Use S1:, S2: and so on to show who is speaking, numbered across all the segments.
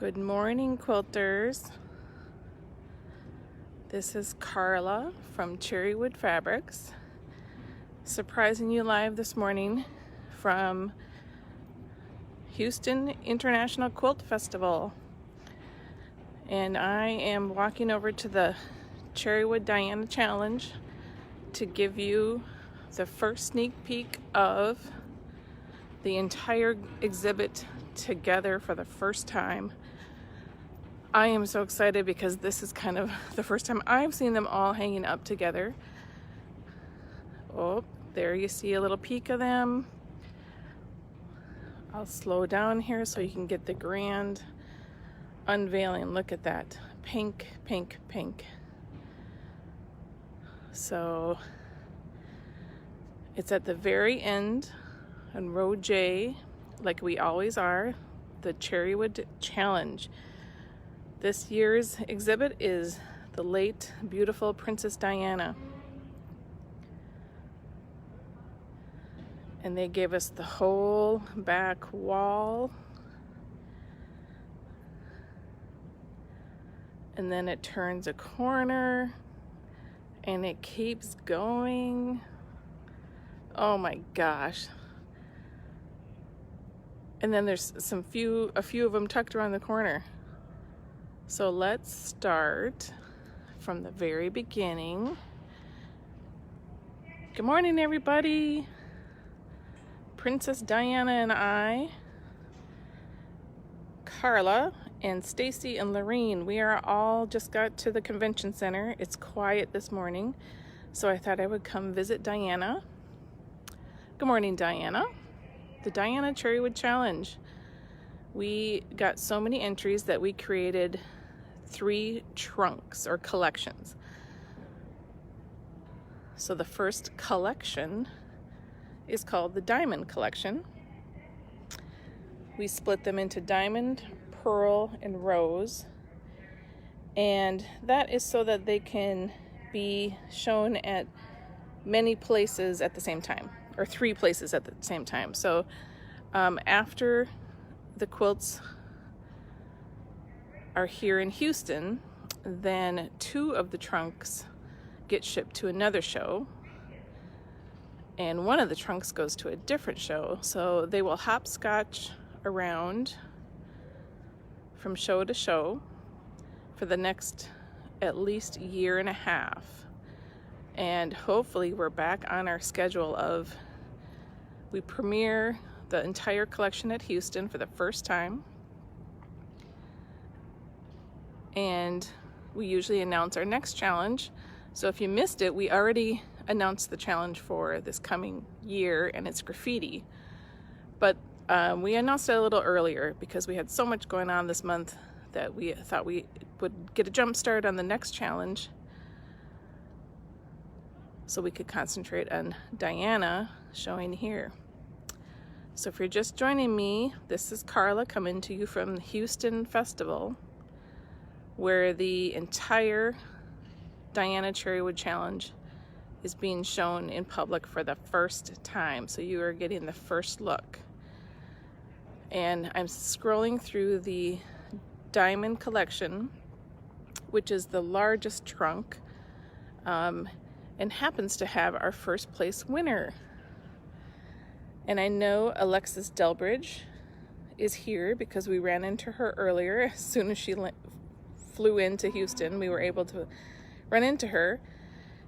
S1: Good morning, quilters. This is Carla from Cherrywood Fabrics, surprising you live this morning from Houston International Quilt Festival. And I am walking over to the Cherrywood Diana Challenge to give you the first sneak peek of the entire exhibit together for the first time. I am so excited because this is kind of the first time I've seen them all hanging up together. Oh, there you see a little peek of them. I'll slow down here so you can get the grand unveiling. Look at that. Pink, pink, pink. So it's at the very end on row J, like we always are, the Cherrywood Challenge. This year's exhibit is the late, beautiful Princess Diana. And they gave us the whole back wall. And then it turns a corner and it keeps going. Oh my gosh. And then there's a few of them tucked around the corner. So let's start from the very beginning. Good morning, everybody. Princess Diana and I, Carla and Stacy and Lorene, we are all just got to the convention center. It's quiet this morning, so I thought I would come visit Diana. Good morning, Diana. The Diana Cherrywood Challenge. We got so many entries that we created 3 trunks or collections. So the first collection is called the Diamond Collection. We split them into diamond, pearl, and rose. And that is so that they can be shown at many places at the same time, or 3 places at the same time. So after the quilts are here in Houston, then 2 of the trunks get shipped to another show, and 1 of the trunks goes to a different show. So they will hopscotch around from show to show for the next at least year and a half. And hopefully we're back on our schedule of, we premiere the entire collection at Houston for the first time. And we usually announce our next challenge. So if you missed it, we already announced the challenge for this coming year, and it's graffiti. But we announced it a little earlier because we had so much going on this month that we thought we would get a jump start on the next challenge so we could concentrate on Diana showing here. So if you're just joining me, this is Carla coming to you from the Houston Festival, where the entire Diana Cherrywood Challenge is being shown in public for the first time. So you are getting the first look. And I'm scrolling through the Diamond Collection, which is the largest trunk, and happens to have our first place winner. And I know Alexis Delbridge is here because we ran into her earlier. As soon as she flew into Houston, we were able to run into her,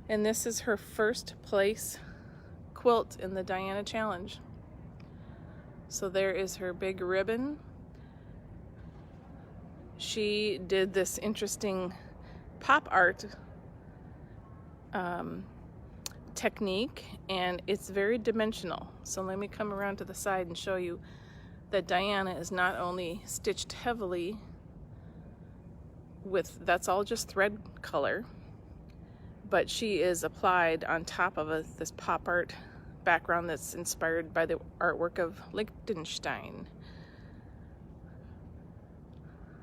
S1: and this is her first place quilt in the Diana Challenge. So there is her big ribbon. She did this interesting pop art technique, and it's very dimensional. So let me come around to the side and show you that Diana is not only stitched heavily with, that's all just thread color, but she is applied on top of this pop art background that's inspired by the artwork of Lichtenstein.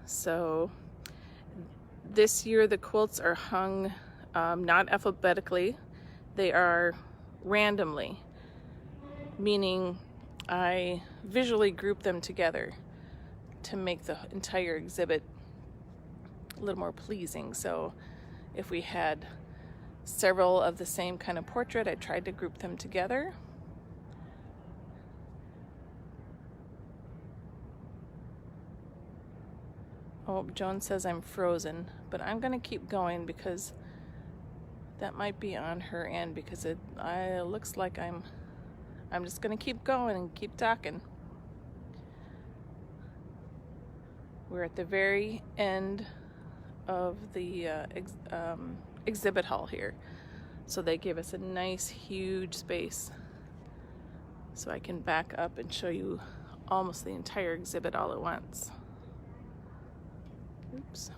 S1: So this year the quilts are hung not alphabetically, they are randomly, meaning I visually group them together. to make the entire exhibit a little more pleasing. So if we had several of the same kind of portrait, I tried to group them together. Oh, Joan says I'm frozen, but I'm gonna keep going because that might be on her end, because it looks like I'm just gonna keep going and keep talking. We're at the very end of the exhibit hall here. So they gave us a nice huge space. So I can back up and show you almost the entire exhibit all at once. Oops.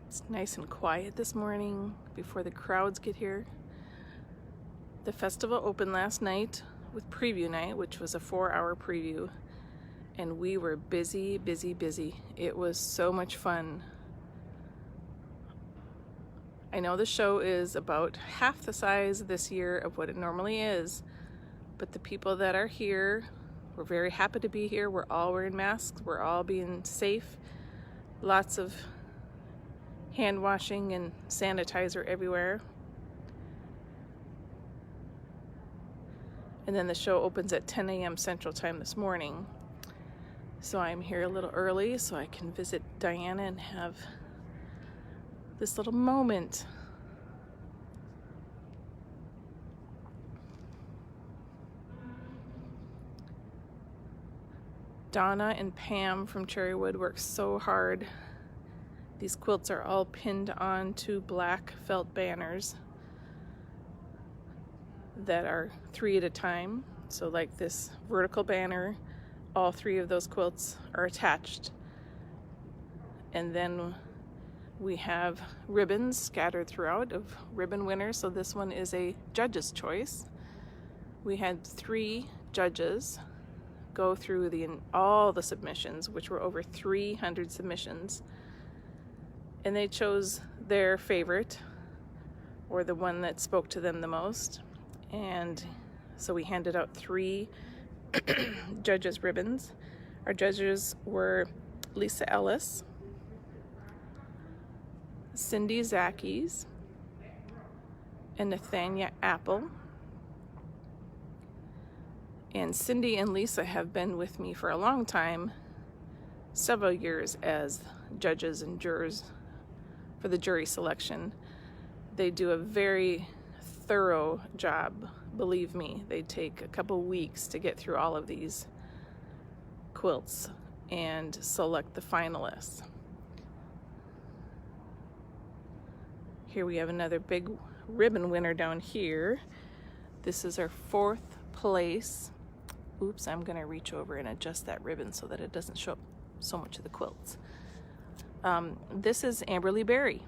S1: It's nice and quiet this morning before the crowds get here. The festival opened last night with preview night, which was a 4-hour preview, and we were busy, busy, busy. It was so much fun. I know the show is about half the size this year of what it normally is, but the people that are here, we're very happy to be here. We're all wearing masks. We're all being safe. Lots of hand washing and sanitizer everywhere. And then the show opens at 10 a.m. Central Time this morning. So I'm here a little early so I can visit Diana and have this little moment. Donna and Pam from Cherrywood worked so hard. These quilts are all pinned onto black felt banners that are 3 at a time. So like this vertical banner, all 3 of those quilts are attached. And then we have ribbons scattered throughout of ribbon winners. So this one is a judge's choice. We had 3 judges go through all the submissions, which were over 300 submissions. And they chose their favorite, or the one that spoke to them the most. And so we handed out 3 judges' ribbons. Our judges were Lisa Ellis, Cindy Zackies, and Nathania Apple. And Cindy and Lisa have been with me for a long time, several years as judges and jurors for the jury selection. They do a very thorough job, believe me. They take a couple weeks to get through all of these quilts and select the finalists. Here we have another big ribbon winner down here. This is our 4th place. Oops, I'm gonna reach over and adjust that ribbon so that it doesn't show up so much of the quilts. This is Amberly Berry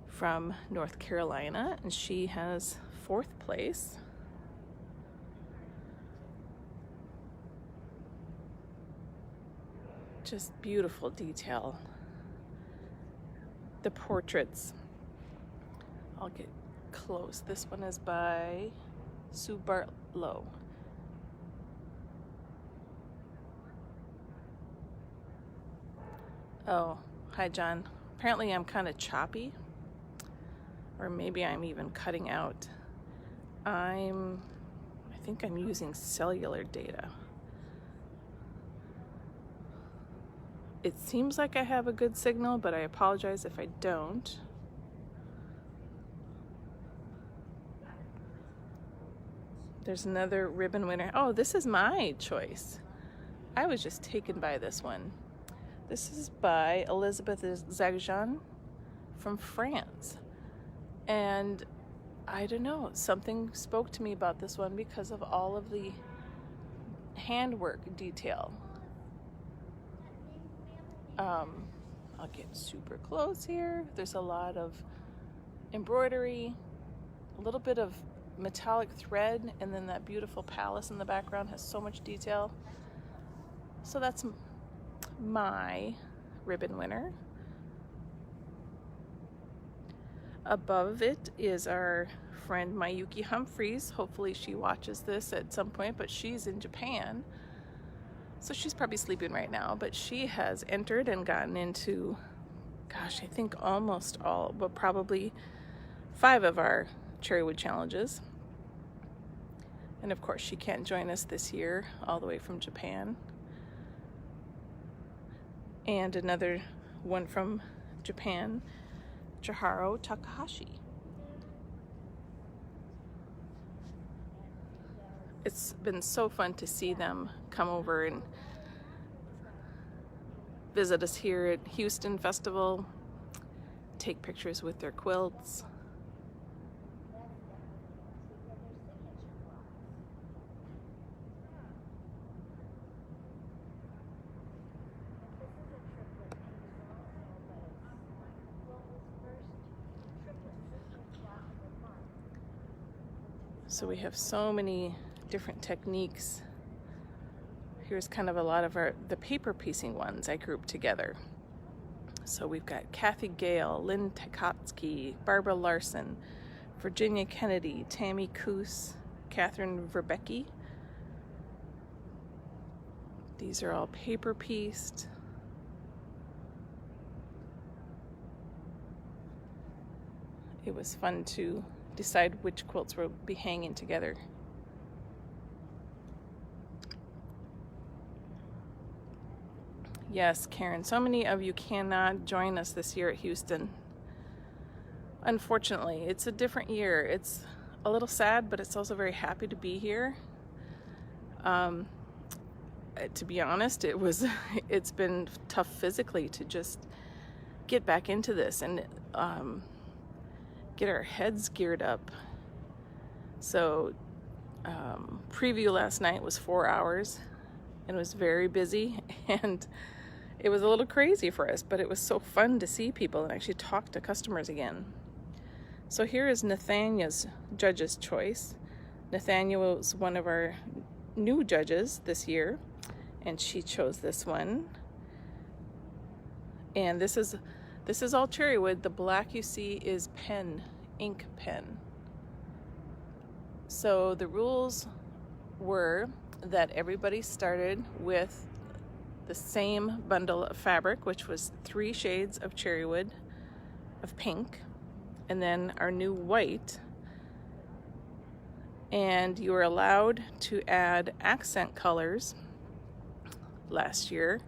S1: from North Carolina, and she has 4th place. Just beautiful detail. The portraits, I'll get close. This one is by Sue Bartlow. Oh, hi John. Apparently I'm kind of choppy, or maybe I'm even cutting out. I think I'm using cellular data. It seems like I have a good signal, but I apologize if I don't. There's another ribbon winner. Oh, this is my choice. I was just taken by this one. This is by Elizabeth Zagjan from France. And I don't know, something spoke to me about this one because of all of the handwork detail. I'll get super close here. There's a lot of embroidery, a little bit of metallic thread, and then that beautiful palace in the background has so much detail. So that's my ribbon winner. Above it is our friend Mayuki Humphreys. Hopefully she watches this at some point, but she's in Japan, so she's probably sleeping right now. But she has entered and gotten into, gosh, I think almost all, but probably 5 of our Cherrywood challenges. And of course she can't join us this year, all the way from Japan. And another one from Japan, Chihiro Takahashi. It's been so fun to see them come over and visit us here at Houston Festival, take pictures with their quilts. So we have so many different techniques. Here's kind of a lot of the paper piecing ones I grouped together. So we've got Kathy Gale, Lynn Tekotsky, Barbara Larson, Virginia Kennedy, Tammy Coos, Catherine Verbecki. These are all paper pieced. It was fun to decide which quilts will be hanging together. Yes, Karen, so many of you cannot join us this year at Houston. Unfortunately, it's a different year. It's a little sad, but it's also very happy to be here. To be honest, it's been tough physically to just get back into this and get our heads geared up. So preview last night was 4 hours and it was very busy, and it was a little crazy for us, but it was so fun to see people and actually talk to customers again. So here is Nathania's judge's choice. Nathania was one of our new judges this year, and she chose this one. And this is all Cherrywood. The black you see is pen, ink pen. So the rules were that everybody started with the same bundle of fabric, which was 3 shades of Cherrywood of pink, and then our new white. And you were allowed to add accent colors last year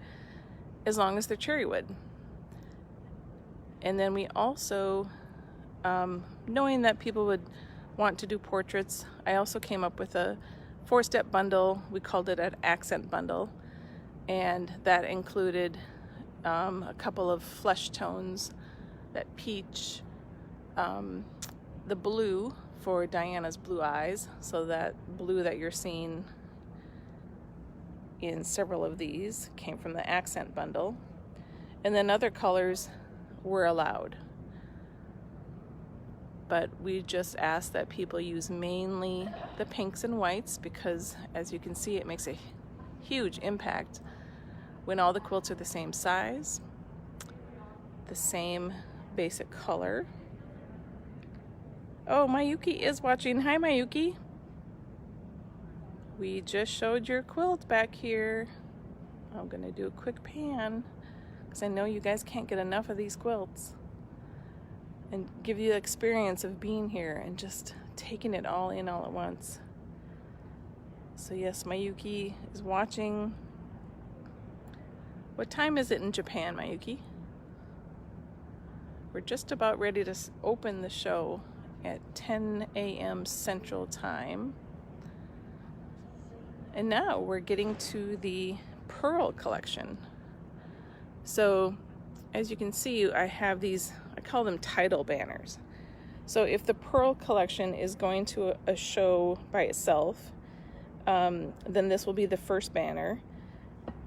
S1: as long as they're Cherrywood. And then we also, knowing that people would want to do portraits, I also came up with a 4-step bundle. We called it an accent bundle, and that included a couple of flesh tones, that peach, the blue for Diana's blue eyes, so that blue that you're seeing in several of these came from the accent bundle, and then other colors were allowed. But we just ask that people use mainly the pinks and whites, because as you can see, it makes a huge impact when all the quilts are the same size, the same basic color. Oh, Mayuki is watching. Hi, Mayuki. We just showed your quilt back here. I'm gonna do a quick pan because I know you guys can't get enough of these quilts, and give you the experience of being here and just taking it all in all at once. So yes, Mayuki is watching. What time is it in Japan, Mayuki? We're just about ready to open the show at 10 a.m. Central Time. And now we're getting to the pearl collection. So as you can see, I have these, I call them title banners. So if the pearl collection is going to a show by itself, then this will be the first banner,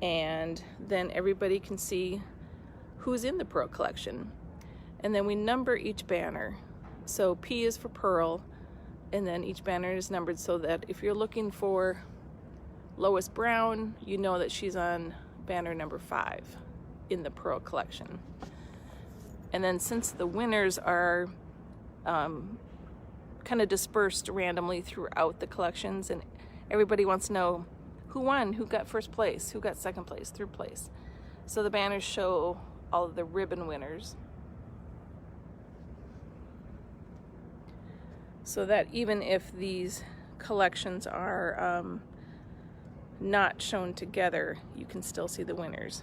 S1: and then everybody can see who's in the pearl collection. And then we number each banner. So P is for pearl, and then each banner is numbered so that if you're looking for Lois Brown, you know that she's on banner number 5 in the Pearl collection. And then since the winners are kind of dispersed randomly throughout the collections, and everybody wants to know who won, who got first place, who got second place, third place. So the banners show all of the ribbon winners, so that even if these collections are not shown together, you can still see the winners.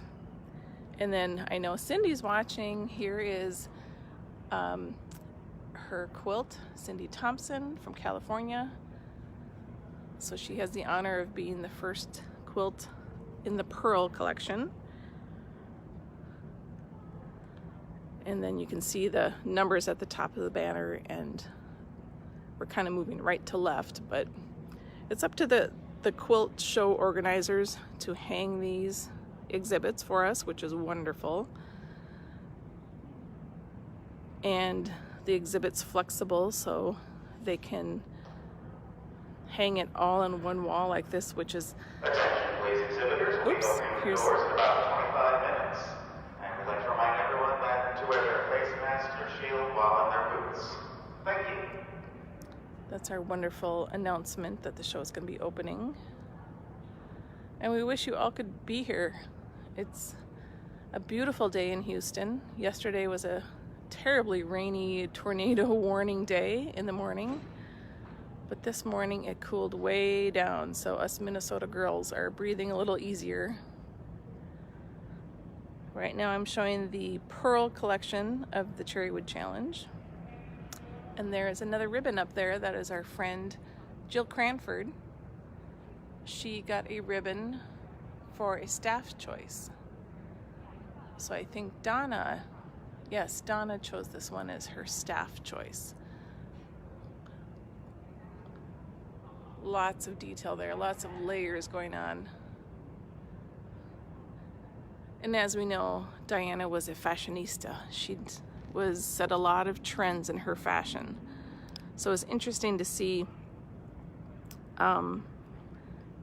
S1: And then I know Cindy's watching. Here is her quilt, Cindy Thompson from California. So she has the honor of being the first quilt in the Pearl collection. And then you can see the numbers at the top of the banner, and we're kind of moving right to left, but it's up to the quilt show organizers to hang these exhibits for us, which is wonderful. And the exhibit's flexible, so they can hang it all on one wall like this, which is...
S2: Attention, please, exhibitors. We'll be opening the doors in about 25 minutes. And we'd like to remind everyone that to wear their face mask or shield while in their booths. Thank you.
S1: That's our wonderful announcement that the show is going to be opening. And we wish you all could be here. It's a beautiful day in Houston. Yesterday was a terribly rainy tornado warning day in the morning. But this morning it cooled way down, so us Minnesota girls are breathing a little easier. Right now I'm showing the Pearl collection of the Cherrywood Challenge. And there is another ribbon up there. That is our friend Jill Cranford. She got a ribbon for a staff choice. So I think Donna chose this one as her staff choice. Lots of detail there, lots of layers going on. And as we know, Diana was a fashionista. She set a lot of trends in her fashion. So it's interesting to see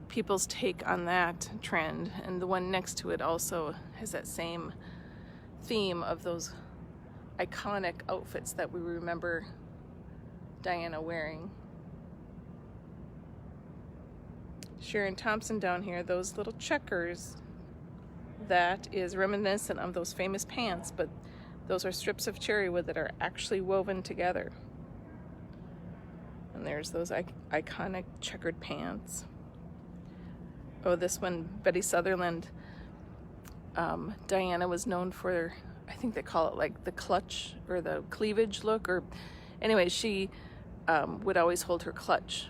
S1: people's take on that trend. And the one next to it also has that same theme of those iconic outfits that we remember Diana wearing. Sharon Thompson down here, those little checkers, that is reminiscent of those famous pants, but those are strips of cherrywood that are actually woven together. And there's those iconic checkered pants. Oh, this one, Betty Sutherland. Diana was known for, I think they call it like the clutch or the cleavage look, or anyway, she would always hold her clutch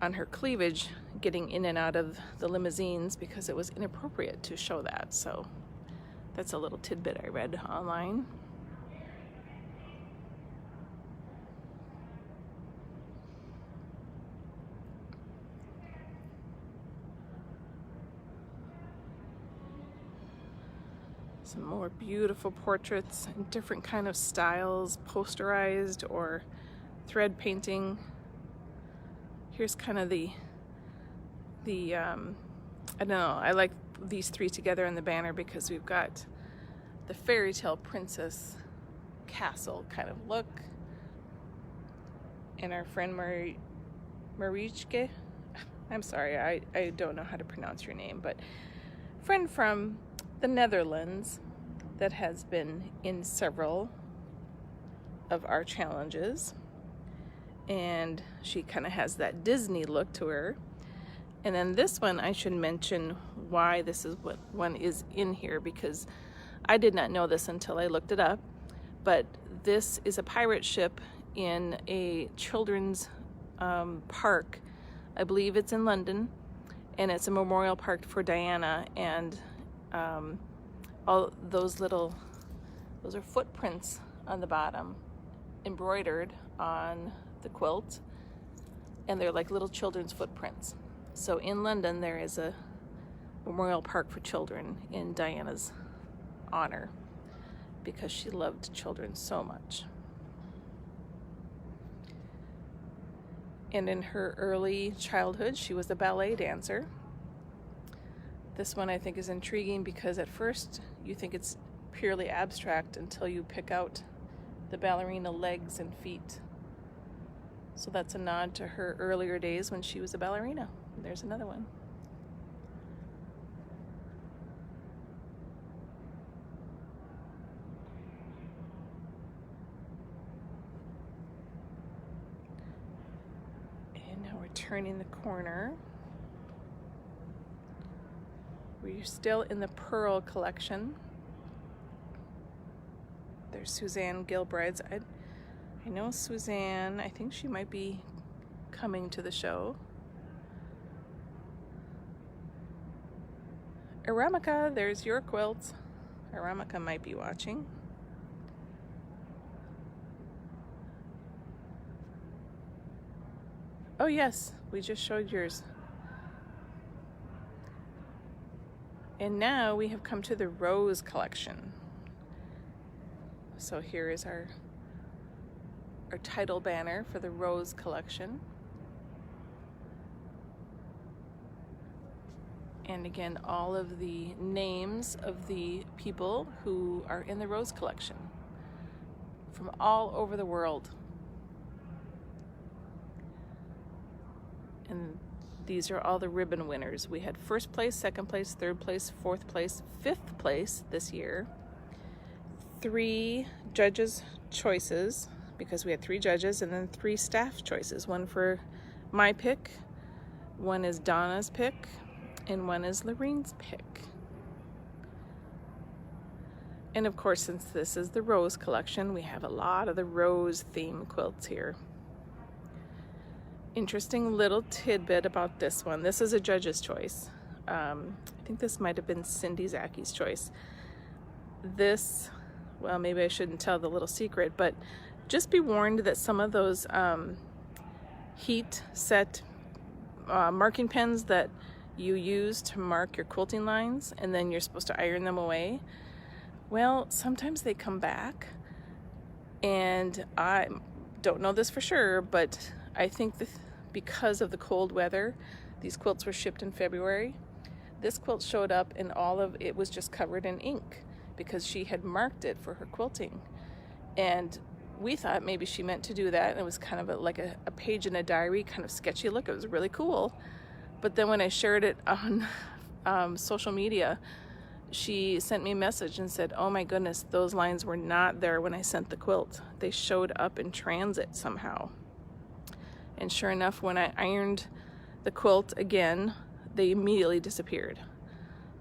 S1: on her cleavage, getting in and out of the limousines because it was inappropriate to show that. So that's a little tidbit I read online. Some more beautiful portraits in different kind of styles, posterized or thread painting. Here's kind of the I don't know, I like these three together in the banner because we've got the fairy tale princess castle kind of look, and our friend Marichke, I'm sorry, I don't know how to pronounce your name, but friend from the Netherlands that has been in several of our challenges, and she kind of has that Disney look to her. And then this one, I should mention why this is what one is in here, because I did not know this until I looked it up, but this is a pirate ship in a children's park. I believe it's in London, and it's a memorial park for Diana, and all those are footprints on the bottom, embroidered on the quilt, and they're like little children's footprints. So in London there is a memorial park for children in Diana's honor because she loved children so much. And in her early childhood she was a ballet dancer. This one I think is intriguing because at first you think it's purely abstract until you pick out the ballerina legs and feet. So that's a nod to her earlier days when she was a ballerina. There's another one. And now we're turning the corner. We're still in the Pearl collection. There's Suzanne Gilbride's. I know Suzanne, I think she might be coming to the show. Aramika, there's your quilt. Aramika might be watching. Oh yes, we just showed yours. And now we have come to the Rose collection. So here is our title banner for the Rose collection. And again, all of the names of the people who are in the Rose collection from all over the world. And these are all the ribbon winners. We had first place, second place, third place, fourth place, fifth place this year. 3 judges' choices, because we had 3 judges, and then 3 staff choices. One for my pick, one is Donna's pick, and one is Lorene's pick. And of course, since this is the Rose collection, we have a lot of the rose theme quilts here. Interesting little tidbit about this one. This is a judge's choice. I think this might have been Cindy Zacky's choice. This, well, maybe I shouldn't tell the little secret, but just be warned that some of those heat set marking pens that you use to mark your quilting lines and then you're supposed to iron them away, well, sometimes they come back, and I don't know this for sure, but I think that because of the cold weather, these quilts were shipped in February. This quilt showed up and all of it was just covered in ink because she had marked it for her quilting. And we thought maybe she meant to do that, and it was kind of like a page in a diary, kind of sketchy look. It was really cool. But then when I shared it on social media, she sent me a message and said, oh my goodness, those lines were not there when I sent the quilt. They showed up in transit somehow. And sure enough, when I ironed the quilt again, they immediately disappeared.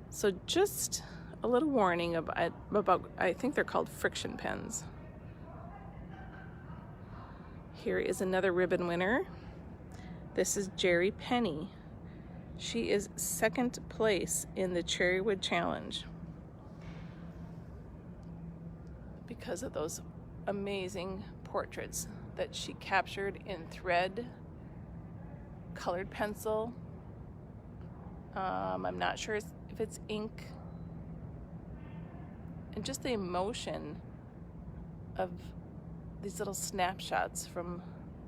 S1: So just a little warning about I think they're called friction pens. Here is another ribbon winner. This is Jerry Penny. She is 2nd place in the Cherrywood Challenge because of those amazing portraits that she captured in thread, colored pencil. I'm not sure if it's ink. And just the emotion of these little snapshots from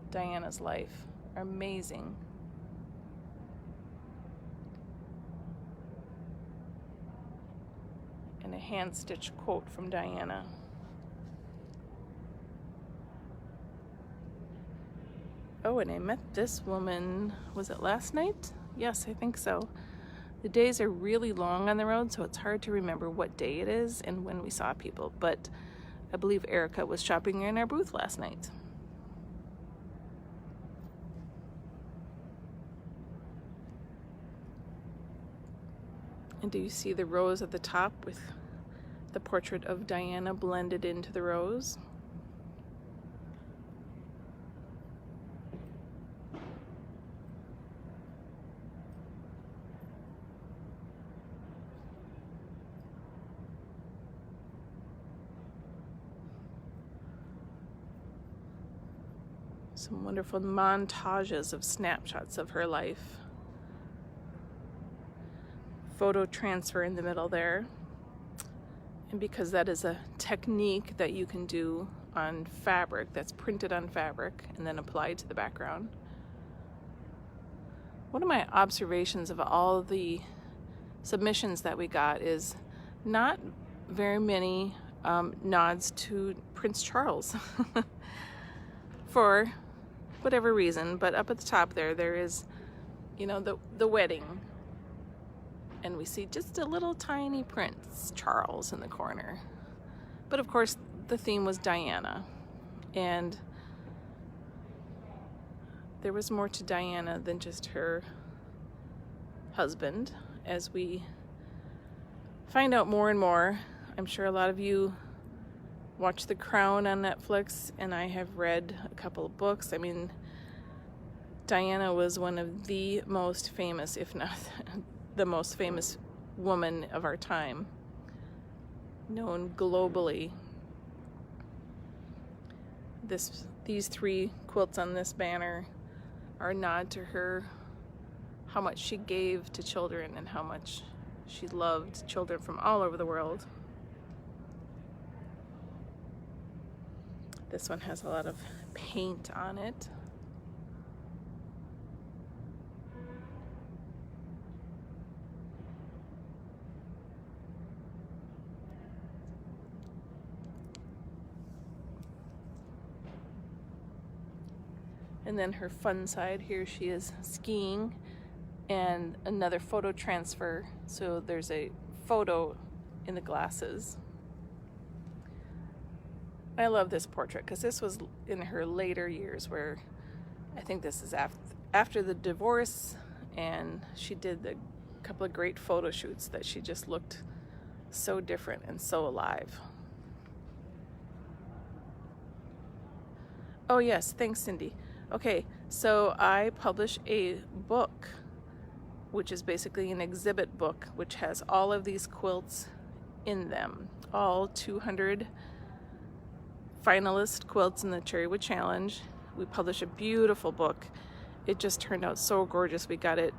S1: Diana's life are amazing. And a hand-stitched quote from Diana. Oh, and I met this woman, was it last night? Yes, I think so. The days are really long on the road, so it's hard to remember what day it is and when we saw people, but I believe Erica was shopping in our booth last night. And do you see the rose at the top with the portrait of Diana blended into the rose? Some wonderful montages of snapshots of her life. Photo transfer in the middle there. And because that is a technique that you can do on fabric, that's printed on fabric and then applied to the background. One of my observations of all the submissions that we got is not very many nods to Prince Charles for whatever reason, but up at the top there is, you know, the wedding, and we see just a little tiny Prince Charles in the corner. But of course the theme was Diana, and there was more to Diana than just her husband, as we find out more and more. I'm sure a lot of you watch The Crown on Netflix, and I have read a couple of books. I mean, Diana was one of the most famous, if not the most famous woman of our time, known globally. These three quilts on this banner are a nod to her, how much she gave to children and how much she loved children from all over the world. This one has a lot of paint on it. And then her fun side, here she is skiing, and another photo transfer. So there's a photo in the glasses. I love this portrait because this was in her later years, where I think this is after the divorce, and she did a couple of great photo shoots that she just looked so different and so alive. Oh yes, thanks Cindy. Okay, so I publish a book, which is basically an exhibit book, which has all of these quilts in them, all 200 finalist quilts in the Cherrywood Challenge. We publish a beautiful book. It just turned out so gorgeous. We got it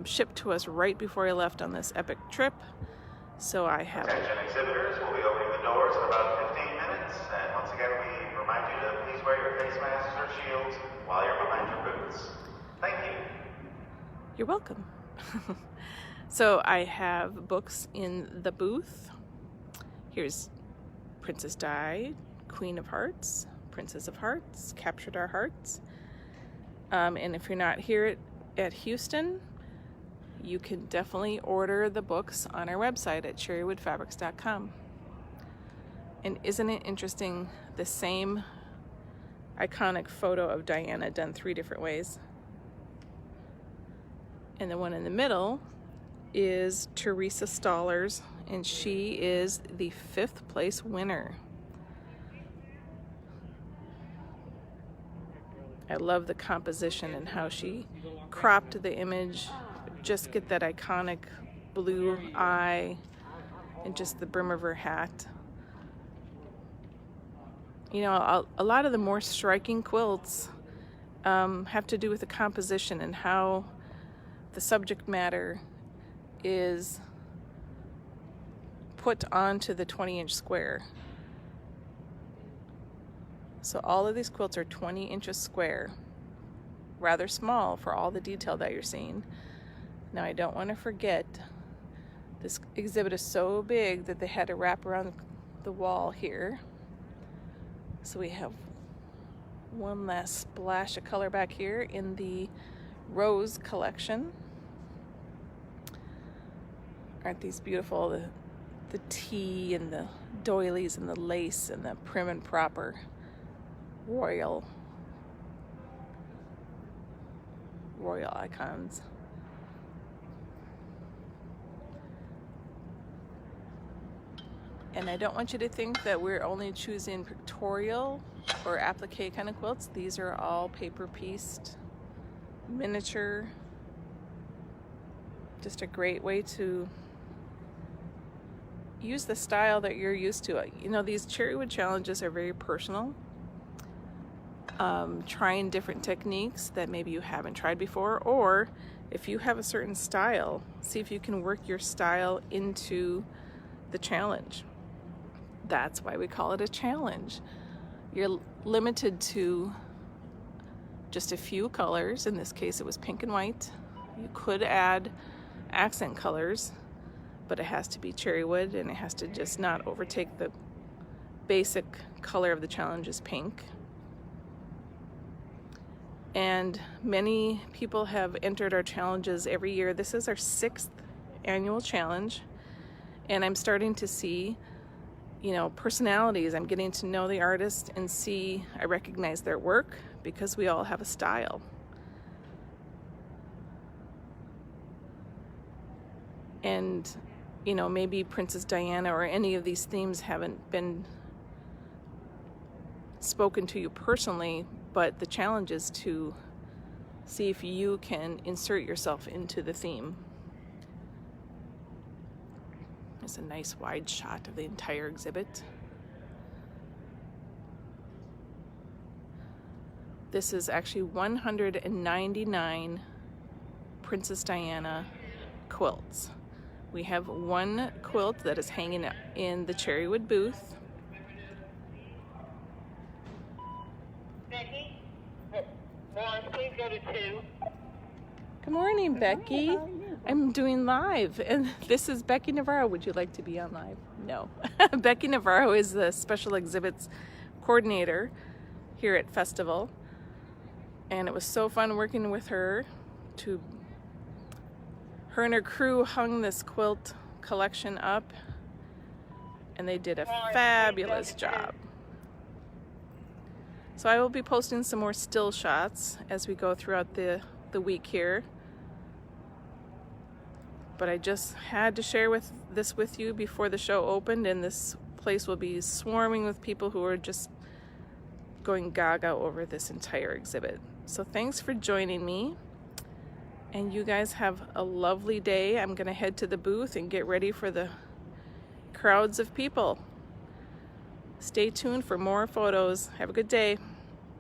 S1: shipped to us right before I left on this epic trip. So I have...
S2: Attention exhibitors, we'll be opening the doors in about 15 minutes. And once again, we remind you to please wear your face masks or shields while you're behind your booths. Thank you.
S1: You're welcome. So I have books in the booth. Here's Princess Di, Queen of Hearts, Princess of Hearts, Captured Our Hearts. And if you're not here at Houston, you can definitely order the books on our website at cherrywoodfabrics.com. And isn't it interesting, the same iconic photo of Diana done 3 different ways? And the one in the middle is Theresa Stallers, and she is the 5th place winner. I love the composition and how she cropped the image, just get that iconic blue eye and just the brim of her hat. You know, a lot of the more striking quilts have to do with the composition and how the subject matter is put onto the 20-inch square. So all of these quilts are 20 inches square, rather small for all the detail that you're seeing. Now I don't want to forget, this exhibit is so big that they had to wrap around the wall here. So we have one last splash of color back here in the Rose collection. Aren't these beautiful? The tea and the doilies and the lace and the prim and proper royal icons. And I don't want you to think that we're only choosing pictorial or applique kind of quilts. These are all paper pieced, miniature. Just a great way to use the style that you're used to. You know, these Cherrywood challenges are very personal. Trying different techniques that maybe you haven't tried before, or if you have a certain style, see if you can work your style into the challenge. That's why we call it a challenge. You're limited to just a few colors. In this case, it was pink and white. You could add accent colors, but it has to be cherrywood, and it has to just not overtake the basic color of the challenge is pink. And many people have entered our challenges every year. This is our 6th annual challenge, and I'm starting to see, you know, personalities. I'm getting to know the artist and I recognize their work because we all have a style. And, you know, maybe Princess Diana or any of these themes haven't been spoken to you personally, but the challenge is to see if you can insert yourself into the theme. There's a nice wide shot of the entire exhibit. This is actually 199 Princess Diana quilts. We have one quilt that is hanging in the Cherrywood booth.
S3: Becky, Lauren, please go to 2.
S1: Good morning, Becky. I'm doing live, and this is Becky Navarro. Would you like to be on live? No. Becky Navarro is the special exhibits coordinator here at Festival, and it was so fun working with her. Her and her crew hung this quilt collection up, and they did a fabulous job. So I will be posting some more still shots as we go throughout the week here. But I just had to share this with you before the show opened, and this place will be swarming with people who are just going gaga over this entire exhibit. So thanks for joining me, and you guys have a lovely day. I'm gonna head to the booth and get ready for the crowds of people. Stay tuned for more photos. Have a good day.